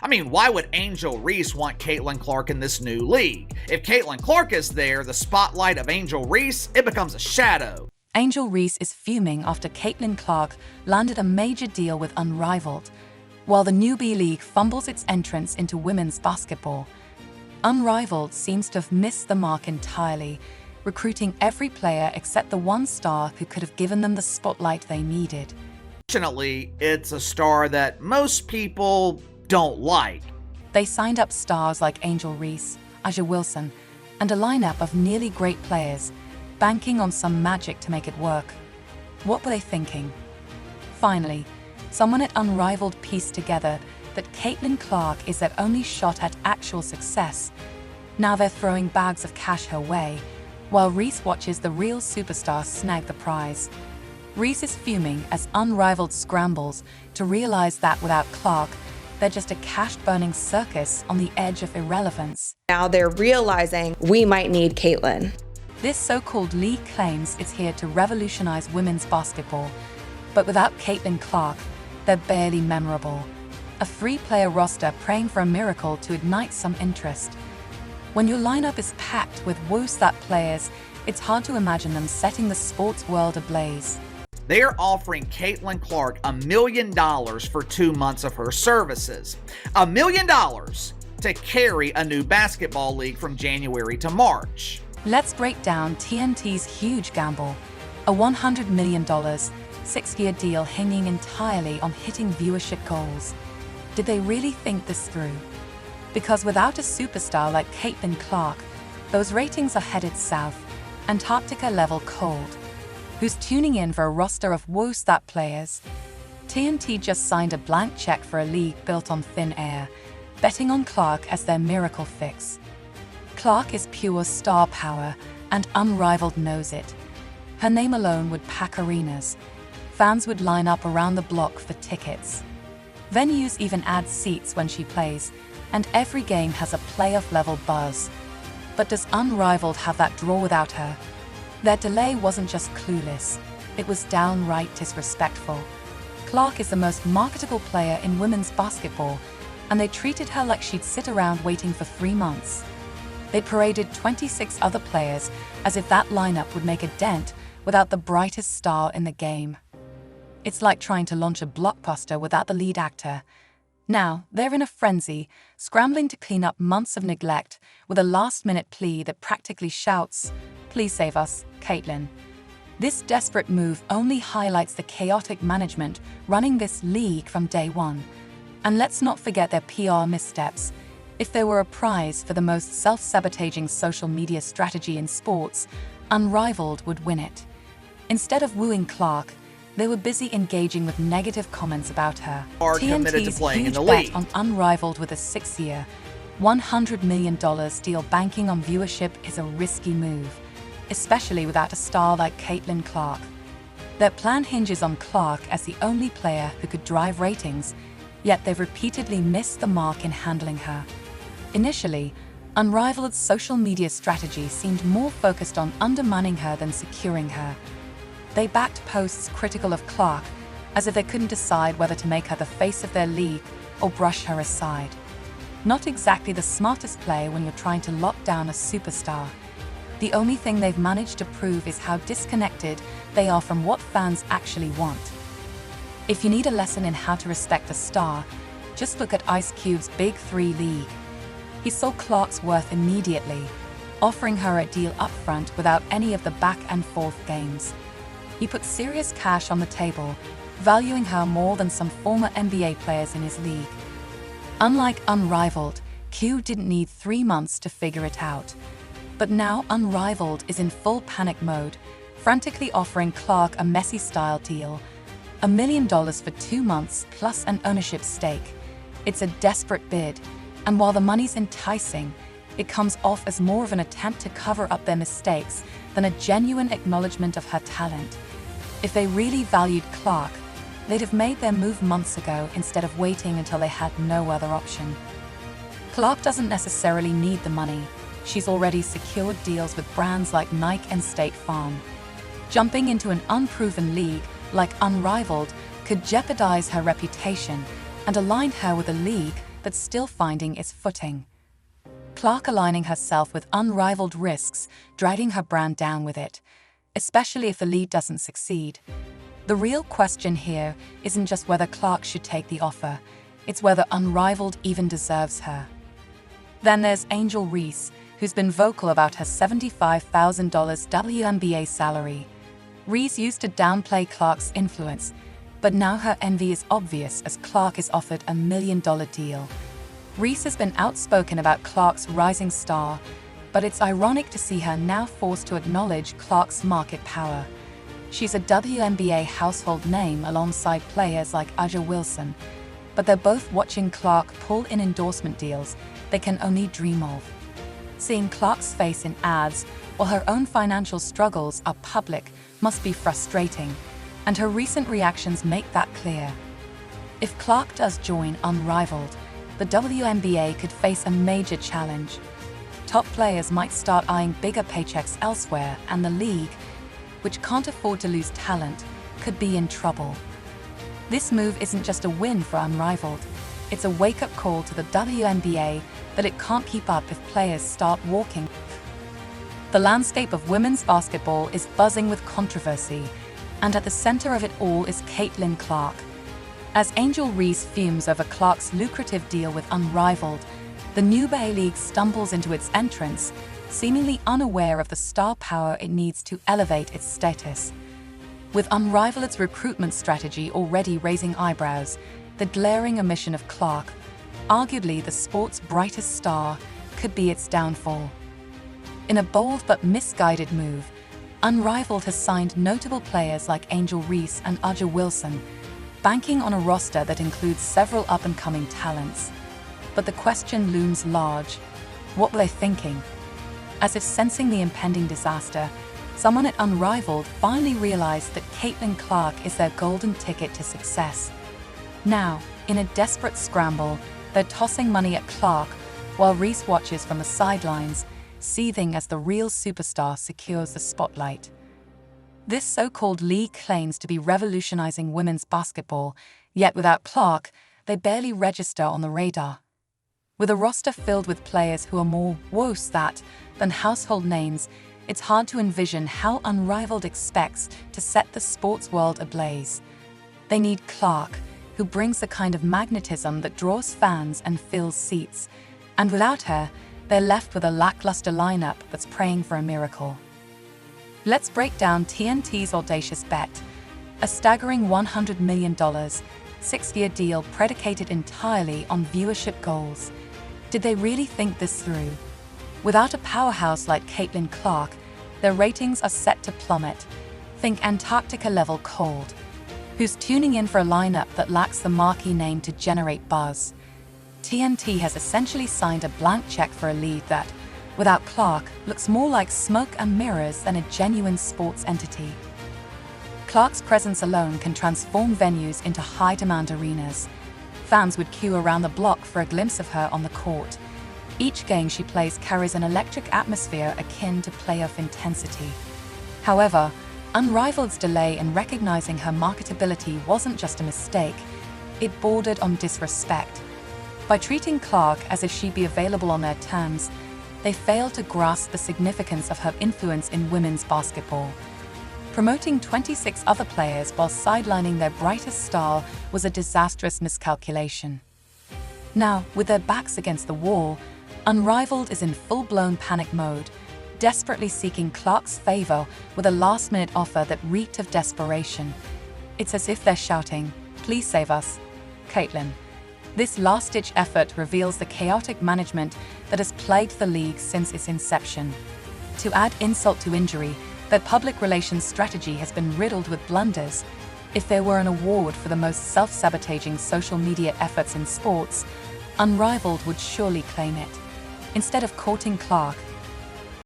I mean, why would Angel Reese want Caitlin Clark in this new league? If Caitlin Clark is there, the spotlight of Angel Reese, it becomes a shadow. Angel Reese is fuming after Caitlin Clark landed a major deal with Unrivaled, while the newbie league fumbles its entrance into women's basketball. Unrivaled seems to have missed the mark entirely, recruiting every player except the one star who could have given them the spotlight they needed. Fortunately, it's a star that most people don't like. They signed up stars like Angel Reese, Aja Wilson, and a lineup of nearly great players, banking on some magic to make it work. What were they thinking? Finally, someone at Unrivaled pieced together that Caitlin Clark is their only shot at actual success. Now they're throwing bags of cash her way, while Reese watches the real superstar snag the prize. Reese is fuming as Unrivaled scrambles to realize that without Clark, they're just a cash-burning circus on the edge of irrelevance. Now they're realizing we might need Caitlin. This so-called league claims it's here to revolutionize women's basketball, but without Caitlin Clark, they're barely memorable. A three-player roster praying for a miracle to ignite some interest. When your lineup is packed with woostat players, it's hard to imagine them setting the sports world ablaze. They are offering Caitlin Clark $1 million for 2 months of her services. $1 million to carry a new basketball league from January to March. Let's break down TNT's huge gamble. A $100 million, 6-year deal hanging entirely on hitting viewership goals. Did they really think this through? Because without a superstar like Caitlin Clark, those ratings are headed south, Antarctica-level cold. Who's tuning in for a roster of woostat players? TNT just signed a blank check for a league built on thin air, betting on Clark as their miracle fix. Clark is pure star power, and Unrivaled knows it. Her name alone would pack arenas. Fans would line up around the block for tickets. Venues even add seats when she plays, and every game has a playoff-level buzz. But does Unrivaled have that draw without her? Their delay wasn't just clueless, it was downright disrespectful. Clark is the most marketable player in women's basketball, and they treated her like she'd sit around waiting for 3 months. They paraded 26 other players as if that lineup would make a dent without the brightest star in the game. It's like trying to launch a blockbuster without the lead actor. Now, they're in a frenzy, scrambling to clean up months of neglect with a last-minute plea that practically shouts, "Please save us, Caitlin." This desperate move only highlights the chaotic management running this league from day one. And let's not forget their PR missteps. If there were a prize for the most self-sabotaging social media strategy in sports, Unrivaled would win it. Instead of wooing Clark, they were busy engaging with negative comments about her. Are committed to TNT's playing in huge the bet league. on Unrivaled with a 6-year, $100 million deal banking on viewership is a risky move, especially without a star like Caitlin Clark. Their plan hinges on Clark as the only player who could drive ratings, yet they've repeatedly missed the mark in handling her. Initially, Unrivaled's social media strategy seemed more focused on undermining her than securing her. They backed posts critical of Clark, as if they couldn't decide whether to make her the face of their league or brush her aside. Not exactly the smartest play when you're trying to lock down a superstar. The only thing they've managed to prove is how disconnected they are from what fans actually want. If you need a lesson in how to respect a star, just look at Ice Cube's Big 3 league. He saw Clark's worth immediately, offering her a deal upfront without any of the back and forth games. He put serious cash on the table, valuing her more than some former NBA players in his league. Unlike Unrivaled, Q didn't need 3 months to figure it out. But now Unrivaled is in full panic mode, frantically offering Clark a Messi-style deal, $1 million for 2 months plus an ownership stake. It's a desperate bid, and while the money's enticing, it comes off as more of an attempt to cover up their mistakes than a genuine acknowledgement of her talent. If they really valued Clark, they'd have made their move months ago instead of waiting until they had no other option. Clark doesn't necessarily need the money. She's already secured deals with brands like Nike and State Farm. Jumping into an unproven league like Unrivaled could jeopardize her reputation and align her with a league that's still finding its footing. Clark aligning herself with Unrivaled risks dragging her brand down with it, especially if the lead doesn't succeed. The real question here isn't just whether Clark should take the offer, it's whether Unrivaled even deserves her. Then there's Angel Reese, who's been vocal about her $75,000 WNBA salary. Reese used to downplay Clark's influence, but now her envy is obvious as Clark is offered a $1 million deal. Reese has been outspoken about Clark's rising star, but it's ironic to see her now forced to acknowledge Clark's market power. She's a WNBA household name alongside players like A'ja Wilson, but they're both watching Clark pull in endorsement deals they can only dream of. Seeing Clark's face in ads while her own financial struggles are public must be frustrating, and her recent reactions make that clear. If Clark does join Unrivaled, the WNBA could face a major challenge. Top players might start eyeing bigger paychecks elsewhere, and the league, which can't afford to lose talent, could be in trouble. This move isn't just a win for Unrivaled, it's a wake-up call to the WNBA that it can't keep up if players start walking. The landscape of women's basketball is buzzing with controversy, and at the center of it all is Caitlin Clark. As Angel Reese fumes over Clark's lucrative deal with Unrivaled, the new Bay League stumbles into its entrance, seemingly unaware of the star power it needs to elevate its status. With Unrivaled's recruitment strategy already raising eyebrows, the glaring omission of Clark, arguably the sport's brightest star, could be its downfall. In a bold but misguided move, Unrivaled has signed notable players like Angel Reese and A'ja Wilson, banking on a roster that includes several up-and-coming talents. But the question looms large. What were they thinking? As if sensing the impending disaster, someone at Unrivaled finally realized that Caitlin Clark is their golden ticket to success. Now, in a desperate scramble, they're tossing money at Clark, while Reese watches from the sidelines, seething as the real superstar secures the spotlight. This so-called league claims to be revolutionizing women's basketball, yet without Clark, they barely register on the radar. With a roster filled with players who are more WOStat than household names, it's hard to envision how Unrivaled expects to set the sports world ablaze. They need Clark, who brings the kind of magnetism that draws fans and fills seats, and without her, they're left with a lackluster lineup that's praying for a miracle. Let's break down TNT's audacious bet, a staggering $100 million, 6-year deal predicated entirely on viewership goals. Did they really think this through? Without a powerhouse like Caitlin Clark, their ratings are set to plummet. Think Antarctica-level cold. Who's tuning in for a lineup that lacks the marquee name to generate buzz? TNT has essentially signed a blank check for a lead that, without Clark, looks more like smoke and mirrors than a genuine sports entity. Clark's presence alone can transform venues into high-demand arenas. Fans would queue around the block for a glimpse of her on the court. Each game she plays carries an electric atmosphere akin to playoff intensity. However, Unrivaled's delay in recognizing her marketability wasn't just a mistake, it bordered on disrespect. By treating Clark as if she'd be available on their terms, they failed to grasp the significance of her influence in women's basketball. Promoting 26 other players while sidelining their brightest star was a disastrous miscalculation. Now, with their backs against the wall, Unrivaled is in full-blown panic mode, desperately seeking Clark's favor with a last-minute offer that reeked of desperation. It's as if they're shouting, "Please save us, Caitlin." This last-ditch effort reveals the chaotic management that has plagued the league since its inception. To add insult to injury, their public relations strategy has been riddled with blunders. If there were an award for the most self-sabotaging social media efforts in sports, Unrivaled would surely claim it. Instead of courting Clark,